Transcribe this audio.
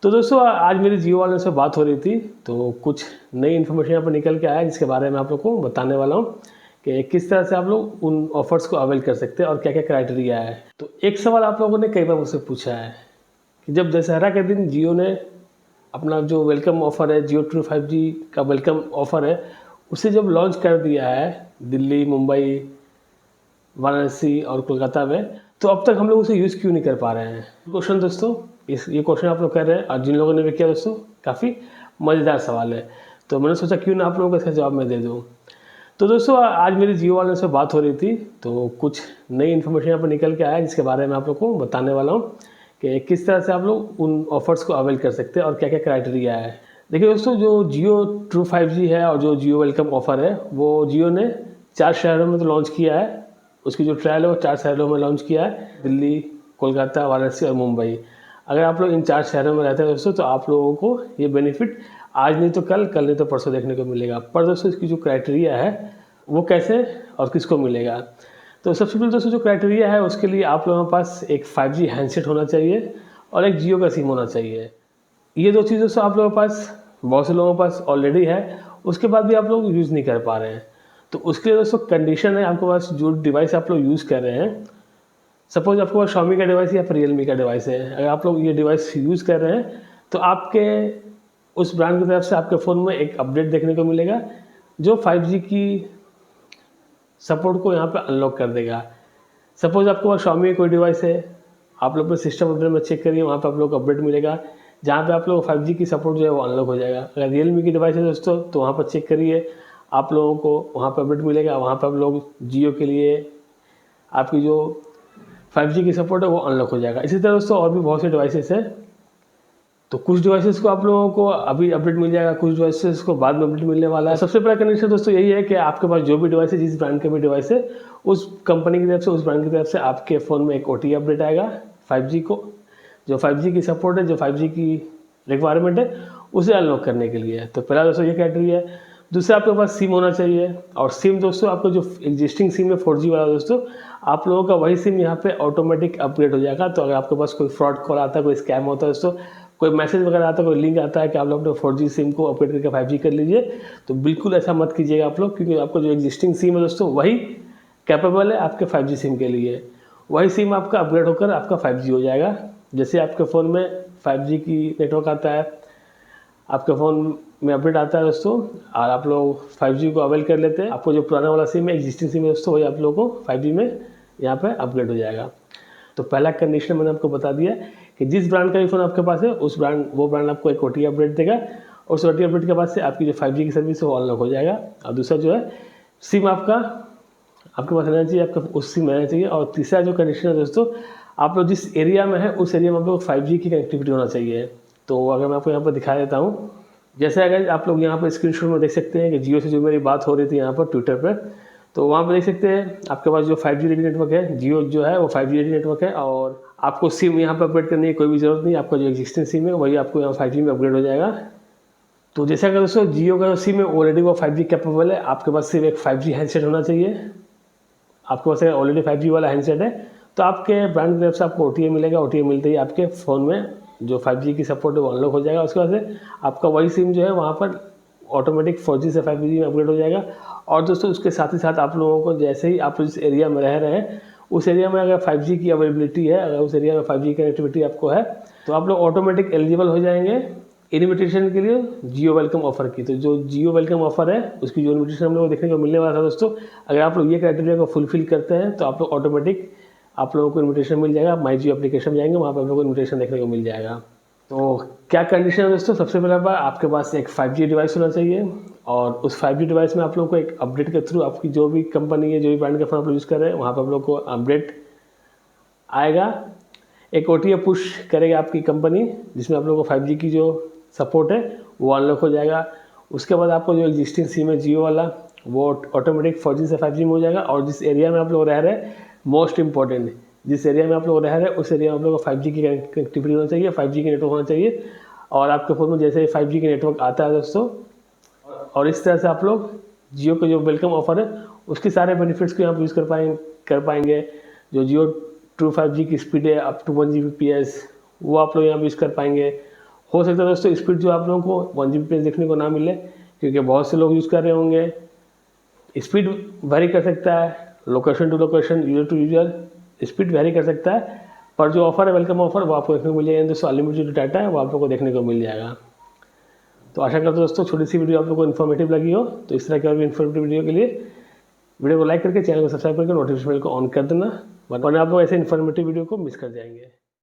तो दोस्तों आज मेरी जियो वालों से बात हो रही थी, तो कुछ नई इन्फॉर्मेशन यहाँ पर निकल के आया जिसके बारे में आप लोग को बताने वाला हूँ कि किस तरह से आप लोग उन ऑफर्स को अवेल कर सकते हैं और क्या क्या क्राइटेरिया है। तो एक सवाल आप लोगों ने कई बार मुझसे पूछा है कि जब दशहरा के दिन जियो ने अपना जो वेलकम ऑफ़र है, जियो ट्रू 5G का वेलकम ऑफ़र है, उसे जब लॉन्च कर दिया है दिल्ली, मुंबई, वाराणसी और कोलकाता में, तो अब तक हम लोग उसे यूज़ क्यों नहीं कर पा रहे हैं? क्वेश्चन दोस्तों, ये क्वेश्चन आप लोग कर रहे हैं और जिन लोगों ने भी किया दोस्तों, काफ़ी मज़ेदार सवाल है। तो मैंने सोचा क्यों ना आप लोगों को इसका जवाब मैं दे दूँ। तो दोस्तों आज मेरी जियो वालों से बात हो रही थी, तो कुछ नई इन्फॉर्मेशन यहाँ पर निकल के आया जिसके बारे में आप लोग को बताने वाला हूँ कि किस तरह से आप लोग उन ऑफ़र्स को अवेल कर सकते हैं और क्या क्या क्राइटेरिया है। देखिए दोस्तों, जो जियो ट्रू 5G है और जो जियो वेलकम ऑफ़र है, वो जियो ने 4 शहरों में तो लॉन्च किया है। उसकी जो ट्रायल है वो 4 शहरों में लॉन्च किया है, दिल्ली, कोलकाता, वाराणसी और मुंबई। अगर आप लोग इन 4 शहरों में रहते हैं दोस्तों, तो आप लोगों को ये बेनिफिट आज नहीं तो कल, कल नहीं तो परसों देखने को मिलेगा। पर दोस्तों इसकी जो क्राइटेरिया है वो कैसे और किसको मिलेगा। तो सबसे पहले दोस्तों जो क्राइटेरिया है उसके लिए आप लोगों के पास एक 5G हैंडसेट होना चाहिए और एक जियो का सिम होना चाहिए। ये 2 चीज़ दोस्तों आप लोगों के पास, बहुत से लोगों के पास ऑलरेडी है, उसके बाद भी आप लोग यूज़ नहीं कर पा रहे हैं। तो उसके लिए दोस्तों कंडीशन है, आपके पास जो डिवाइस आप लोग यूज़ कर रहे हैं, सपोज आपके पास Xiaomi का डिवाइस या फिर Realme का डिवाइस है, अगर आप लोग ये डिवाइस यूज़ कर रहे हैं तो आपके उस ब्रांड की तरफ से आपके फ़ोन में एक अपडेट देखने को मिलेगा जो 5G की सपोर्ट को यहाँ पे अनलॉक कर देगा। सपोज आपके पास Xiaomi कोई डिवाइस है, आप लोग अपने सिस्टम अपडेट में चेक करिए, वहाँ पे आप लोग को अपडेट मिलेगा जहाँ पे आप लोग 5G की सपोर्ट जो है वो अनलॉक हो जाएगा। अगर Realme की डिवाइस है दोस्तों, तो वहाँ पर चेक करिए, आप लोगों को वहाँ पर अपडेट मिलेगा, वहाँ पर आप लोग जियो के लिए आपकी जो 5G की सपोर्ट है वो अनलॉक हो जाएगा। इसी तरह दोस्तों और भी बहुत से डिवाइसेस हैं, तो कुछ डिवाइसेस को आप लोगों को अभी अपडेट मिल जाएगा, कुछ डिवाइसेस को बाद में अपडेट मिलने वाला है। सबसे बड़ा कंडीशन दोस्तों यही है कि आपके पास जो भी डिवाइस है, जिस ब्रांड का भी डिवाइस है, उस कंपनी की तरफ से, उस ब्रांड की तरफ से आपके फ़ोन में एक OTA अपडेट आएगा 5G को, जो 5G की सपोर्ट है, जो 5G की रिक्वायरमेंट है, उसे अनलॉक करने के लिए। तो पहला दोस्तों ये क्राइटेरिया है। दूसरा आपके पास सिम होना चाहिए, और सिम दोस्तों आपका जो एग्जिस्टिंग सिम है 4G वाला दोस्तों, आप लोगों का वही सिम यहाँ पे ऑटोमेटिक अपग्रेड हो जाएगा। तो अगर आपके पास कोई फ्रॉड कॉल आता है, कोई स्कैम होता है दोस्तों, कोई मैसेज वगैरह आता है, कोई लिंक आता है कि आप लोग अपने 4G सिम को अपग्रेड करके 5G कर लीजिए, तो बिल्कुल ऐसा मत कीजिएगा आप लोग, क्योंकि आपका जो एग्जिस्टिंग सिम है दोस्तों वही कैपेबल है आपके 5G सिम के लिए। वही सिम आपका अपग्रेड होकर आपका 5G हो जाएगा। जैसे आपके फ़ोन में 5G की नेटवर्क आता है, आपके फ़ोन में अपडेट आता है दोस्तों, और आप लोग 5G को अवेल कर लेते हैं, आपको जो पुराना वाला सिम है, एग्जिस्टिंग सिम है दोस्तों, वही आप लोगों को 5G में यहाँ पे अपग्रेड हो जाएगा। तो पहला कंडीशन मैंने आपको बता दिया कि जिस ब्रांड का भी फ़ोन आपके पास है, वो ब्रांड आपको एक OTA अपडेट देगा, और उस OTA अपडेट के बाद से आपकी जो 5G की सर्विस है वो अनलॉक हो जाएगा। और दूसरा जो है सिम आपका आपके पास रहना चाहिए, आपका उस सिम रहना चाहिए। और तीसरा जो कंडीशन है दोस्तों, आप लोग जिस एरिया में है उस एरिया में आप लोग 5G की कनेक्टिविटी होना चाहिए। तो अगर मैं आपको यहाँ पर दिखा देता हूँ, जैसे अगर आप लोग यहाँ पर स्क्रीनशॉट में देख सकते हैं कि जियो से जो मेरी बात हो रही थी यहाँ पर ट्विटर पर, तो वहाँ पर देख सकते हैं आपके पास जो 5G रेडी नेटवर्क है, जियो जो है वो 5G रेडी नेटवर्क है, और आपको सिम यहाँ पर अपग्रेड करने की कोई भी ज़रूरत नहीं। आपका जो एग्जिस्टिंग सिम है वही आपको यहाँ 5G में अपग्रेड हो जाएगा। तो जैसे अगर दोस्तों जियो का जो सिम है ऑलरेडी वो 5G कैपेबल है, आपके पास सिर्फ एक 5G हैंडसेट होना चाहिए। आपके पास ऑलरेडी 5G वाला हैंडसेट है, तो आपके ब्रांड की तरफ से आपको OTA मिलेगा। OTA मिलते ही आपके फ़ोन में जो 5G की सपोर्ट है वो अनलॉक हो जाएगा। उसके बाद से आपका वही सिम जो है वहाँ पर ऑटोमेटिक 4G से 5G में अपग्रेड हो जाएगा। और दोस्तों उसके साथ ही साथ आप लोगों को, जैसे ही आप जिस एरिया में रह रहे हैं उस एरिया में अगर 5G की अवेलेबिलिटी है, अगर उस एरिया में 5G कनेक्टिविटी आपको है, तो आप लोग ऑटोमेटिक एलिजिबल हो जाएंगे इन्विटेशन के लिए जियो वेलकम ऑफ़र की। तो जो जियो वेलकम ऑफ़र है उसकी जो इन्विटेशन हम लोग को देखने को मिलने वाला था दोस्तों, अगर आप लोग ये क्राइटेरिया को फुलफिल करते हैं तो आप लोग ऑटोमेटिक आप लोगों को इन्विटेशन मिल जाएगा। माई जियो एप्लीकेशन में जाएंगे, वहाँ पर आप लोगों को इन्विटेशन देखने को मिल जाएगा। तो क्या कंडीशन है दोस्तों, सबसे पहला बात आपके पास एक 5G डिवाइस होना चाहिए, और उस 5G डिवाइस में आप लोगों को एक अपडेट के थ्रू आपकी जो भी कंपनी है, जो भी ब्रांड का फ़ोन आप लोग यूज़ कर रहे हैं, वहाँ पर आप लोग को अपडेट आएगा। एक OTA पुश करेगी आपकी कंपनी, जिसमें आप लोगों को 5G की जो सपोर्ट है वो अनलॉक हो जाएगा। उसके बाद आपको जो एग्जिस्टिंग सिम है जियो वाला, वो ऑटोमेटिक 4G से 5G में हो जाएगा। और जिस एरिया में आप लोग रह रहे हैं, मोस्ट इंपॉर्टेंट, जिस एरिया में आप लोग रह रहे हैं उस एरिया में आप लोगों को 5G की कनेक्टिविटी होना चाहिए, 5G की नेटवर्क होना चाहिए। और आपके फ़ोन में जैसे ही 5G की नेटवर्क आता है दोस्तों, और इस तरह से आप लोग जियो का जो वेलकम ऑफ़र है उसके सारे बेनिफिट्स को यहाँ पर यूज़ कर पाएंगे। जो जियो ट्रू 5G की स्पीड है अप टू 1 Gbps, वो आप लोग यहाँ पर यूज़ कर पाएंगे। हो सकता है दोस्तों स्पीड जो आप लोगों को 1 Gbps देखने को ना मिले, क्योंकि बहुत से लोग यूज़ कर रहे होंगे। स्पीड वेरी कर सकता है, location to location, user to user speed vary कर सकता है, पर जो ऑफर है वेलकम ऑफर वो आपको देखने को मिल जाएगा दोस्तों। अनलिमिटेड जो डाटा है वो आप लोग को देखने को मिल जाएगा। तो आशा करता हूँ दोस्तों छोटी सी वीडियो आप लोग को इन्फॉर्मेटिव लगी हो। तो इस तरह की और भी इन्फॉर्मेटिव वीडियो के लिए वीडियो को लाइक करके चैनल को सब्सक्राइब करके नोटिफिकेशन बेल को ऑन कर देना, वरना आप लोग ऐसे इन्फॉर्मेटिव वीडियो को मिस कर जाएंगे।